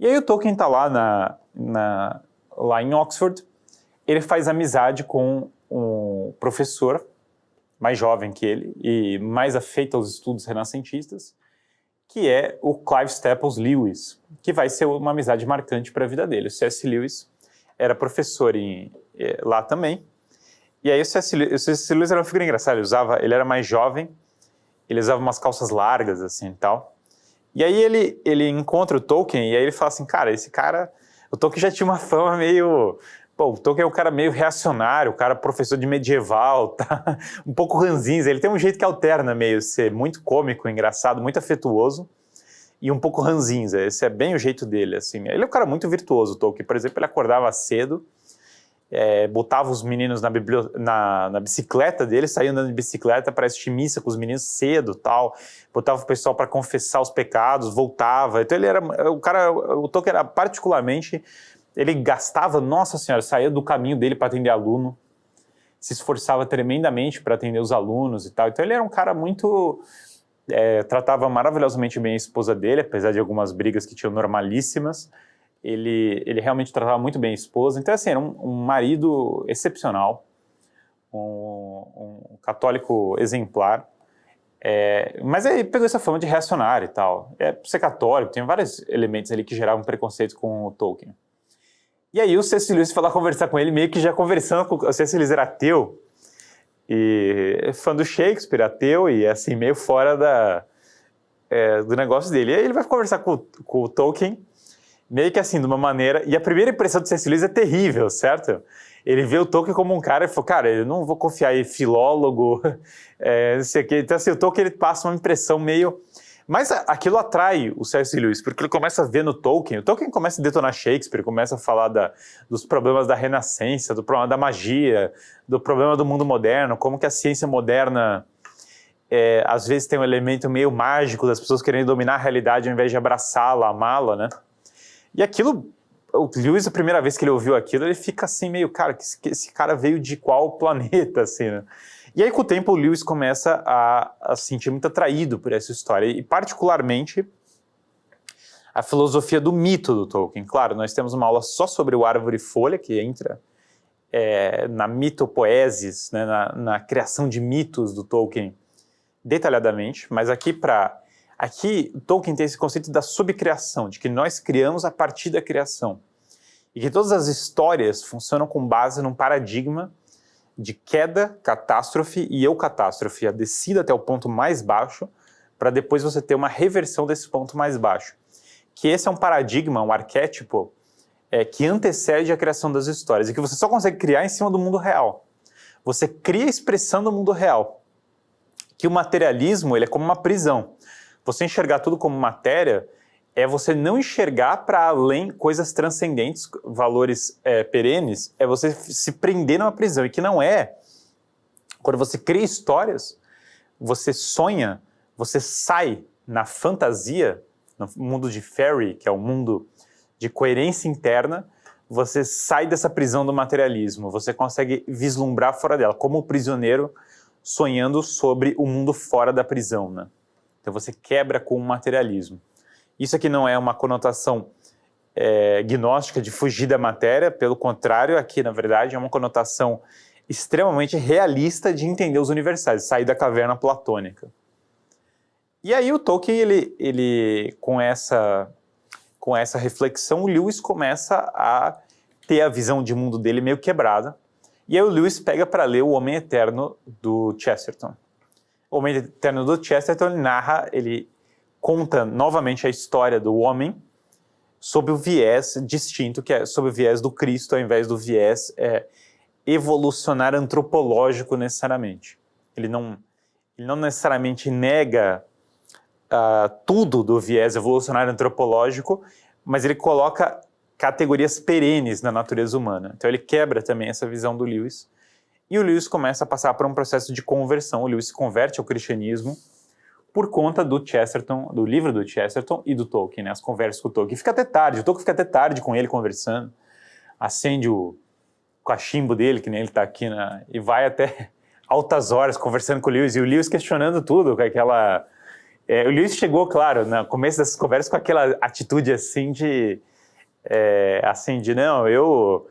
E aí o Tolkien está lá, lá em Oxford, ele faz amizade com um professor mais jovem que ele e mais afeito aos estudos renascentistas, que é o Clive Staples Lewis, que vai ser uma amizade marcante para a vida dele. O C.S. Lewis era professor lá também, e aí o C.S. Lewis era uma figura engraçada, ele era mais jovem, ele usava umas calças largas assim e tal, e aí ele encontra o Tolkien e aí ele fala assim, cara, o Tolkien já tinha uma fama meio... Pô, o Tolkien é um cara meio reacionário, o cara professor de medieval, tá um pouco ranzinza, ele tem um jeito que alterna meio ser muito cômico, engraçado, muito afetuoso e um pouco ranzinza, esse é bem o jeito dele, assim. Ele é um cara muito virtuoso, o Tolkien, por exemplo, ele acordava cedo, botava os meninos na bicicleta dele, saía andando de bicicleta para assistir missa com os meninos cedo, tal, botava o pessoal para confessar os pecados, voltava, então ele era, o Tolkien era particularmente... Ele gastava, nossa senhora, saía do caminho dele para atender aluno, se esforçava tremendamente para atender os alunos e tal. Então ele era um cara muito... tratava maravilhosamente bem a esposa dele, apesar de algumas brigas que tinham normalíssimas. Ele realmente tratava muito bem a esposa. Então, assim, era um marido excepcional, um católico exemplar. Mas aí pegou essa fama de reacionário e tal. Ser católico, tem vários elementos ali que geravam preconceito com o Tolkien. E aí o C.S. Lewis foi lá conversar com ele, meio que já conversando com o C.S. Lewis era ateu, e fã do Shakespeare, ateu, e assim, meio fora do negócio dele. E aí ele vai conversar com o Tolkien, meio que assim, de uma maneira... E a primeira impressão do C.S. Lewis é terrível, certo? Ele vê o Tolkien como um cara e falou, cara, eu não vou confiar em filólogo, não sei o quê. Então assim, o Tolkien ele passa uma impressão meio... Mas aquilo atrai o C.S. Lewis, porque ele começa a ver no Tolkien, o Tolkien começa a detonar Shakespeare, começa a falar dos problemas da Renascença, do problema da magia, do problema do mundo moderno, como que a ciência moderna às vezes tem um elemento meio mágico das pessoas querendo dominar a realidade ao invés de abraçá-la, amá-la, né? E aquilo, o Lewis, a primeira vez que ele ouviu aquilo, ele fica assim meio, cara, esse cara veio de qual planeta, assim, né? E aí, com o tempo, o Lewis começa a se sentir muito atraído por essa história, e particularmente a filosofia do mito do Tolkien. Claro, nós temos uma aula só sobre o Árvore e Folha, que entra na mitopoesis, né, na criação de mitos do Tolkien detalhadamente, mas aqui o Tolkien tem esse conceito da subcriação, de que nós criamos a partir da criação, e que todas as histórias funcionam com base num paradigma de queda, catástrofe e eucatástrofe, a descida até o ponto mais baixo, para depois você ter uma reversão desse ponto mais baixo. Que esse é um paradigma, um arquétipo, que antecede a criação das histórias, e que você só consegue criar em cima do mundo real. Você cria a expressão do mundo real. Que o materialismo ele é como uma prisão. Você enxergar tudo como matéria é você não enxergar para além coisas transcendentes, valores perenes, é você se prender numa prisão, e que não é. Quando você cria histórias, você sonha, você sai na fantasia, no mundo de fairy, que é o mundo de coerência interna, você sai dessa prisão do materialismo, você consegue vislumbrar fora dela, como o prisioneiro sonhando sobre o mundo fora da prisão, né? Então você quebra com o materialismo. Isso aqui não é uma conotação gnóstica de fugir da matéria, pelo contrário, aqui na verdade é uma conotação extremamente realista de entender os universais, sair da caverna platônica. E aí o Tolkien, ele com essa reflexão, o Lewis começa a ter a visão de mundo dele meio quebrada, e aí o Lewis pega para ler O Homem Eterno do Chesterton. O Homem Eterno do Chesterton, ele conta novamente a história do homem sob o viés distinto, que é sob o viés do Cristo, ao invés do viés evolucionário antropológico necessariamente. Ele não necessariamente nega tudo do viés evolucionário antropológico, mas ele coloca categorias perenes na natureza humana. Então ele quebra também essa visão do Lewis, e o Lewis começa a passar por um processo de conversão. O Lewis se converte ao cristianismo por conta do Chesterton, do livro do Chesterton e do Tolkien, né? As conversas com o Tolkien. Fica até tarde, o Tolkien fica até tarde com ele conversando, acende o cachimbo dele, que nem ele está aqui, e vai até altas horas conversando com o Lewis, e o Lewis questionando tudo, com aquela... o Lewis chegou, claro, no começo dessas conversas com aquela atitude assim de assim, de não, eu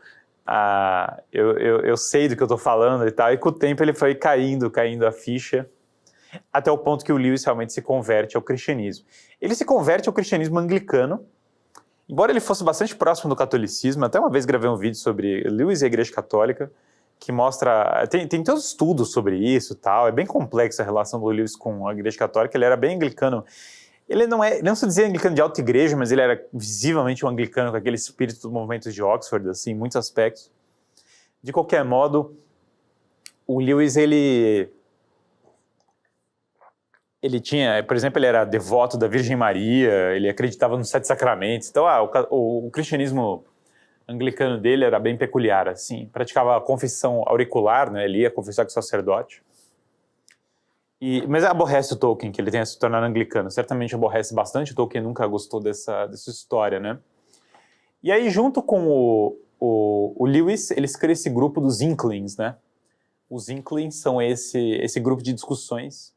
sei do que eu estou falando e tal, e com o tempo ele foi caindo a ficha, até o ponto que o Lewis realmente se converte ao cristianismo. Ele se converte ao cristianismo anglicano, embora ele fosse bastante próximo do catolicismo. Até uma vez gravei um vídeo sobre Lewis e a Igreja Católica, que mostra... Tem todos os estudos sobre isso e tal, é bem complexa a relação do Lewis com a Igreja Católica. Ele era bem anglicano. Ele não se dizia anglicano de alta igreja, mas ele era visivelmente um anglicano com aquele espírito do movimento de Oxford, assim, em muitos aspectos. De qualquer modo, o Lewis, ele tinha, por exemplo, ele era devoto da Virgem Maria, ele acreditava nos 7 sacramentos. Então, o cristianismo anglicano dele era bem peculiar, assim. Praticava a confissão auricular, né? Ele ia confessar com o sacerdote. Mas aborrece o Tolkien, que ele tenha se tornado anglicano. Certamente aborrece bastante, o Tolkien nunca gostou dessa história, né? E aí, junto com o Lewis, eles criam esse grupo dos Inklings, né? Os Inklings são esse grupo de discussões.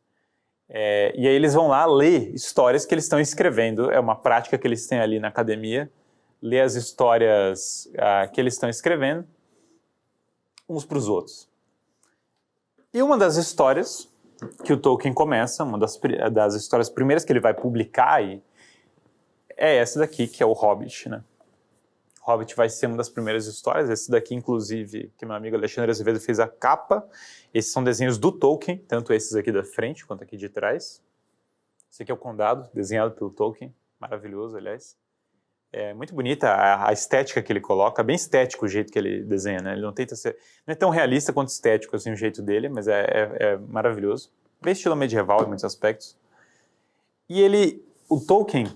E aí eles vão lá ler histórias que eles estão escrevendo. É uma prática que eles têm ali na academia. Ler as histórias que eles estão escrevendo uns para os outros. E uma das histórias que o Tolkien começa, uma das histórias primeiras que ele vai publicar, é essa daqui, que é o Hobbit, né? O Hobbit vai ser uma das primeiras histórias. Esse daqui, inclusive, que meu amigo Alexandre Azevedo fez a capa. Esses são desenhos do Tolkien, tanto esses aqui da frente quanto aqui de trás. Esse aqui é o Condado, desenhado pelo Tolkien. Maravilhoso, aliás. É muito bonita a estética que ele coloca, bem estético o jeito que ele desenha, né? Ele não tenta ser... Não é tão realista quanto estético assim o jeito dele, mas é maravilhoso. Bem estilo medieval em muitos aspectos. E o Tolkien,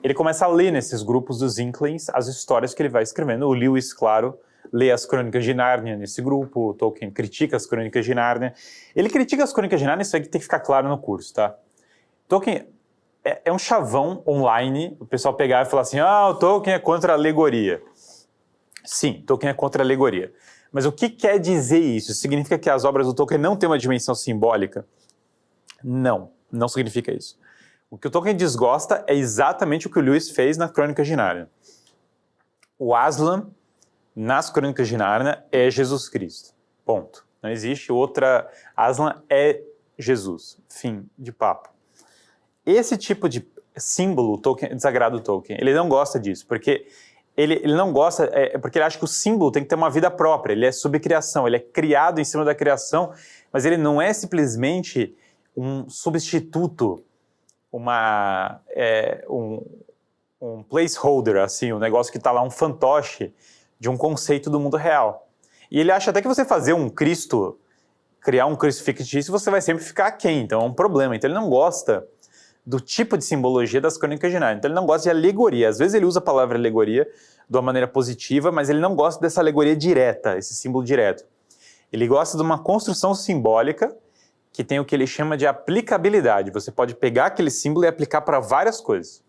ele começa a ler nesses grupos dos Inklings as histórias que ele vai escrevendo. O Lewis, claro, lê as Crônicas de Nárnia nesse grupo. O Tolkien critica as Crônicas de Nárnia. Ele critica as Crônicas de Nárnia, isso aqui tem que ficar claro no curso, tá? Tolkien é um chavão online, o pessoal pegar e falar assim, o Tolkien é contra a alegoria. Sim, Tolkien é contra a alegoria. Mas o que quer dizer isso? Significa que as obras do Tolkien não têm uma dimensão simbólica? Não significa isso. O que o Tolkien desgosta é exatamente o que o Lewis fez na Crônica de Nárnia. O Aslan, nas Crônicas de Nárnia, é Jesus Cristo. Ponto. Não existe outra... Aslan é Jesus. Fim de papo. Esse tipo de símbolo desagrada o Tolkien. Ele não gosta disso, porque ele não gosta... porque ele acha que o símbolo tem que ter uma vida própria. Ele é subcriação, ele é criado em cima da criação, mas ele não é simplesmente um substituto, um placeholder, assim, um negócio que está lá, um fantoche de um conceito do mundo real. E ele acha até que você fazer um Cristo, criar um Cristo fictício, você vai sempre ficar aquém, então é um problema. Então ele não gosta do tipo de simbologia das Crônicas de Nárnia. Então ele não gosta de alegoria. Às vezes ele usa a palavra alegoria de uma maneira positiva, mas ele não gosta dessa alegoria direta, esse símbolo direto. Ele gosta de uma construção simbólica que tem o que ele chama de aplicabilidade. Você pode pegar aquele símbolo e aplicar para várias coisas.